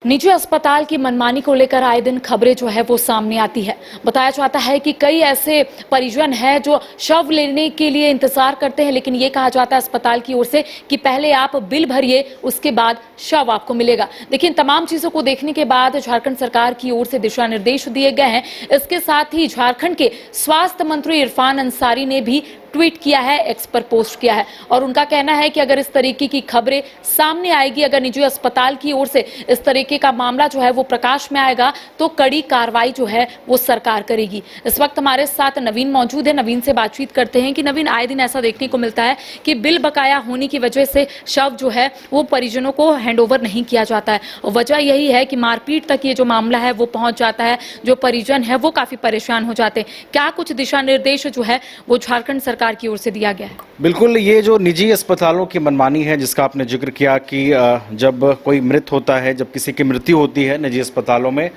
निजी अस्पताल की मनमानी को लेकर आए दिन खबरें जो है वो सामने आती है। बताया जाता है कि कई ऐसे परिजन हैं जो शव लेने के लिए इंतजार करते हैं, लेकिन ये कहा जाता है अस्पताल की ओर से कि पहले आप बिल भरिए, उसके बाद शव आपको मिलेगा। लेकिन तमाम चीजों को देखने के बाद झारखंड सरकार की ओर से दिशा निर्देश दिए गए हैं। इसके साथ ही झारखंड के स्वास्थ्य मंत्री इरफान अंसारी ने भी ट्वीट किया है, एक्स पर पोस्ट किया है और उनका कहना है कि अगर इस तरीके की खबरें सामने आएगी, अगर निजी अस्पताल की ओर से इस तरीके का मामला जो है वो प्रकाश में आएगा तो कड़ी कार्रवाई जो है वो सरकार करेगी। इस वक्त हमारे साथ नवीन मौजूद है, नवीन से बातचीत करते हैं कि नवीन, आए दिन ऐसा देखने को मिलता है कि बिल बकाया होने की वजह से शव जो है वो परिजनों को हैंडओवर नहीं किया जाता है और वजह यही है कि मारपीट तक ये जो मामला है वो पहुंच जाता है, जो परिजन है वो काफी परेशान हो जाते हैं। क्या कुछ दिशा निर्देश जो है वो झारखंड सरकार की ओर से दिया गया है? बिल्कुल, ये जो निजी अस्पतालों की मनमानी है जिसका आपने जिक्र किया कि जब कोई मृत होता है, जब किसी की मृत्यु होती है निजी अस्पतालों में,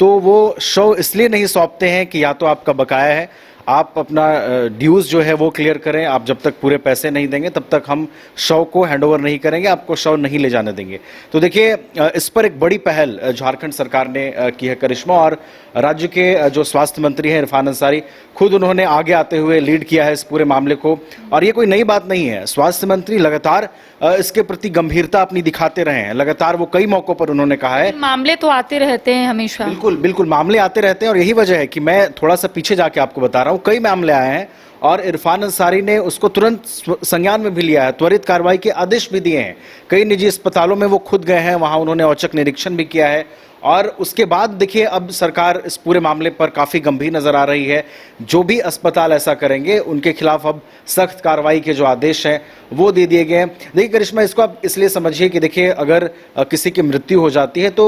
तो वो शव इसलिए नहीं सौंपते हैं कि या तो आपका बकाया है, आप अपना ड्यूज जो है वो क्लियर करें, आप जब तक पूरे पैसे नहीं देंगे तब तक हम शव को हैंडओवर नहीं करेंगे, आपको शव नहीं ले जाने देंगे। तो देखिए, इस पर एक बड़ी पहल झारखंड सरकार ने की है करिश्मा, और राज्य के जो स्वास्थ्य मंत्री हैं इरफान अंसारी, खुद उन्होंने आगे आते हुए लीड किया है इस पूरे मामले को। और ये कोई नई बात नहीं है, स्वास्थ्य मंत्री लगातार इसके प्रति गंभीरता अपनी दिखाते रहे हैं। लगातार वो कई मौकों पर उन्होंने कहा है, मामले तो आते रहते हैं हमेशा। बिल्कुल बिल्कुल, मामले आते रहते हैं और यही वजह है कि मैं थोड़ा सा पीछे जाके आपको बता रहा हूँ। कई मामले आए हैं और इरफान अंसारी ने उसको तुरंत संज्ञान में भी लिया है, त्वरित कार्रवाई के आदेश भी दिए हैं। कई निजी अस्पतालों में वो खुद गए हैं, वहां उन्होंने औचक निरीक्षण भी किया है और उसके बाद देखिए अब सरकार इस पूरे मामले पर काफ़ी गंभीर नजर आ रही है। जो भी अस्पताल ऐसा करेंगे उनके खिलाफ अब सख्त कार्रवाई के जो आदेश हैं वो दे दिए गए हैं। देखिए करिश्मा, इसको आप इसलिए समझिए कि देखिए अगर किसी की मृत्यु हो जाती है तो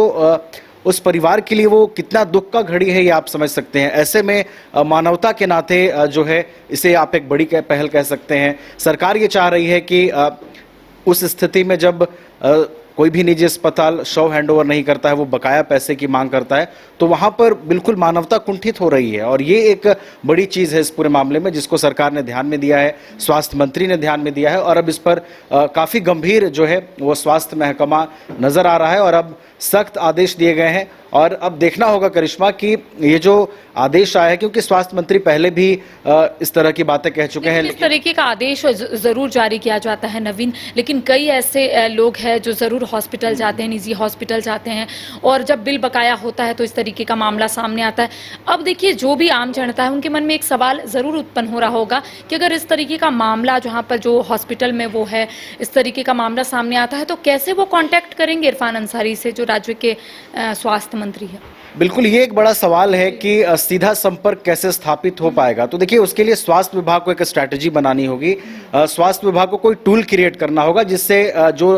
उस परिवार के लिए वो कितना दुख का घड़ी है ये आप समझ सकते हैं। ऐसे में मानवता के नाते जो है इसे आप एक बड़ी पहल कह सकते हैं। सरकार ये चाह रही है कि उस स्थिति में जब कोई भी निजी अस्पताल शव हैंडओवर नहीं करता है, वो बकाया पैसे की मांग करता है, तो वहां पर बिल्कुल मानवता कुंठित हो रही है। और ये एक बड़ी चीज है इस पूरे मामले में जिसको सरकार ने ध्यान में दिया है, स्वास्थ्य मंत्री ने ध्यान में दिया है और अब इस पर काफी गंभीर जो है वो स्वास्थ्य महकमा नजर आ रहा है और अब सख्त आदेश दिए गए हैं। और अब देखना होगा करिश्मा कि ये जो आदेश आया है, क्योंकि स्वास्थ्य मंत्री पहले भी इस तरह की बातें कह चुके हैं, इस तरीके का आदेश जरूर जारी किया जाता है नवीन, लेकिन कई ऐसे लोग हैं जो जरूर हॉस्पिटल जाते हैं, निजी हॉस्पिटल जाते हैं और जब बिल बकाया होता है तो इस तरीके का मामला सामने आता है। अब देखिए, जो भी आम जनता है उनके मन में एक सवाल जरूर उत्पन्न हो रहा होगा कि अगर इस तरीके का मामला जहाँ पर जो हॉस्पिटल में वो है, इस तरीके का मामला सामने आता है तो कैसे वो कॉन्टैक्ट करेंगे इरफान अंसारी से, जो राज्य के स्वास्थ्य मंत्री है? बिल्कुल, ये एक बड़ा सवाल है कि सीधा संपर्क कैसे स्थापित हो पाएगा। तो देखिए, उसके लिए स्वास्थ्य विभाग को एक स्ट्रैटेजी बनानी होगी। स्वास्थ्य विभाग को कोई टूल क्रिएट करना होगा जिससे जो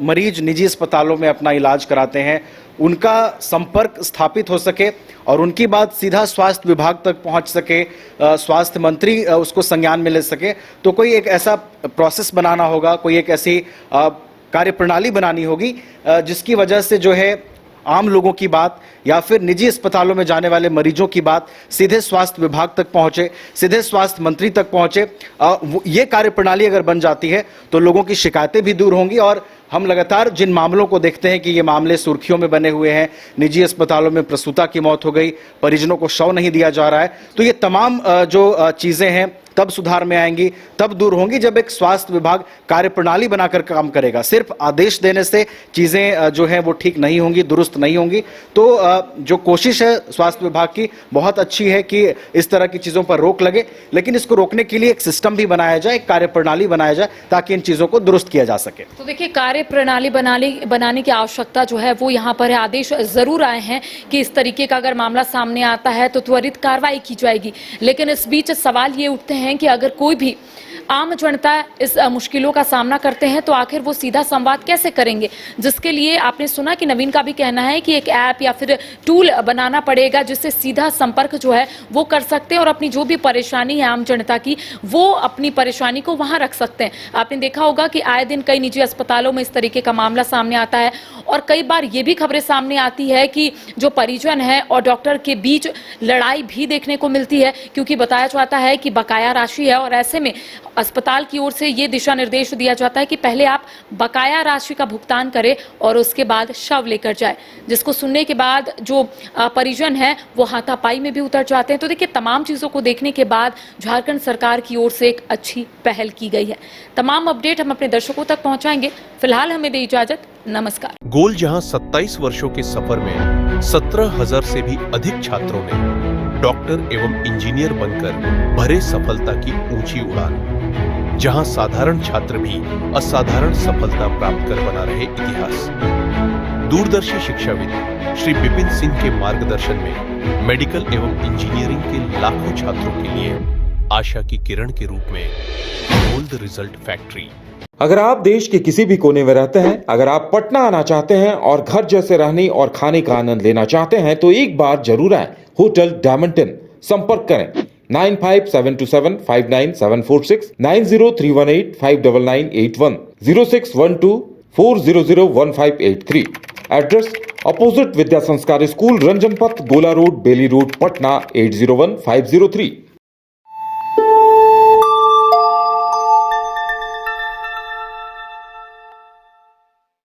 मरीज निजी अस्पतालों में अपना इलाज कराते हैं उनका संपर्क स्थापित हो सके और उनकी बात सीधा स्वास्थ्य विभाग तक पहुंच सके, स्वास्थ्य मंत्री उसको संज्ञान में ले सके। तो कोई एक ऐसा प्रोसेस बनाना होगा, कोई एक ऐसी कार्यप्रणाली बनानी होगी जिसकी वजह से जो है आम लोगों की बात या फिर निजी अस्पतालों में जाने वाले मरीजों की बात सीधे स्वास्थ्य विभाग तक पहुंचे, सीधे स्वास्थ्य मंत्री तक पहुंचे। ये कार्यप्रणाली अगर बन जाती है तो लोगों की शिकायतें भी दूर होंगी। और हम लगातार जिन मामलों को देखते हैं कि ये मामले सुर्खियों में बने हुए हैं, निजी अस्पतालों में प्रसूता की मौत हो गई, परिजनों को शव नहीं दिया जा रहा है, तो ये तमाम जो चीजें हैं तब सुधार में आएंगी, तब दूर होंगी जब एक स्वास्थ्य विभाग कार्यप्रणाली बनाकर काम करेगा। सिर्फ आदेश देने से चीजें जो हैं वो ठीक नहीं होंगी, दुरुस्त नहीं होंगी। तो जो कोशिश है स्वास्थ्य विभाग की बहुत अच्छी है कि इस तरह की चीजों पर रोक लगे, लेकिन इसको रोकने के लिए एक सिस्टम भी बनाया जाए, एक कार्यप्रणाली बनाया जाए ताकि इन चीजों को दुरुस्त किया जा सके। तो देखिए, कार्यप्रणाली बनाने की आवश्यकता जो है वो यहाँ पर है। आदेश जरूर आए हैं कि इस तरीके का अगर मामला सामने आता है तो त्वरित कार्रवाई की जाएगी, लेकिन इस बीच सवाल ये उठते हैं कि अगर कोई भी आम जनता इस मुश्किलों का सामना करते हैं तो आखिर वो सीधा संवाद कैसे करेंगे, जिसके लिए आपने सुना कि नवीन का भी कहना है कि एक ऐप या फिर टूल बनाना पड़ेगा जिससे सीधा संपर्क जो है वो कर सकते हैं और अपनी जो भी परेशानी है आम जनता की, वो अपनी परेशानी को वहां रख सकते हैं। आपने देखा होगा कि आए दिन कई निजी अस्पतालों में इस तरीके का मामला सामने आता है और कई बार ये भी खबरें सामने आती है कि जो परिजन है और डॉक्टर के बीच लड़ाई भी देखने को मिलती है, क्योंकि बताया जाता है कि बकाया राशि है और ऐसे में अस्पताल की ओर से ये दिशा निर्देश दिया जाता है कि पहले आप बकाया राशि का भुगतान करें और उसके बाद शव लेकर जाए, जिसको सुनने के बाद जो परिजन है वो हाथापाई में भी उतर जाते हैं। तो देखिए, तमाम चीज़ों को देखने के बाद झारखंड सरकार की ओर से एक अच्छी पहल की गई है। तमाम अपडेट हम अपने दर्शकों तक पहुंचाएंगे। फिलहाल हमें दे इजाजत, नमस्कार। गोल जहां 27 वर्षों के सफर में 17,000 से भी अधिक छात्रों ने डॉक्टर एवं इंजीनियर बनकर भरे सफलता की ऊंची उड़ान, जहां साधारण छात्र भी असाधारण सफलता प्राप्त कर बना रहे इतिहास। दूरदर्शी शिक्षाविद श्री विपिन सिंह के मार्गदर्शन में मेडिकल एवं इंजीनियरिंग के लाखों छात्रों के लिए आशा की किरण के रूप में गोल्ड रिजल्ट फैक्ट्री। अगर आप देश के किसी भी कोने में रहते हैं, अगर आप पटना आना चाहते हैं और घर जैसे रहने और खाने का आनंद लेना चाहते हैं, तो एक बार जरूर आए होटल डायमंटन। संपर्क करें 9572759746, 9031859981, 0612400158 एड्रेस अपोजिट विद्या संस्कार स्कूल, रंजन पथ, गोला रोड, बेली रोड, पटना 801503।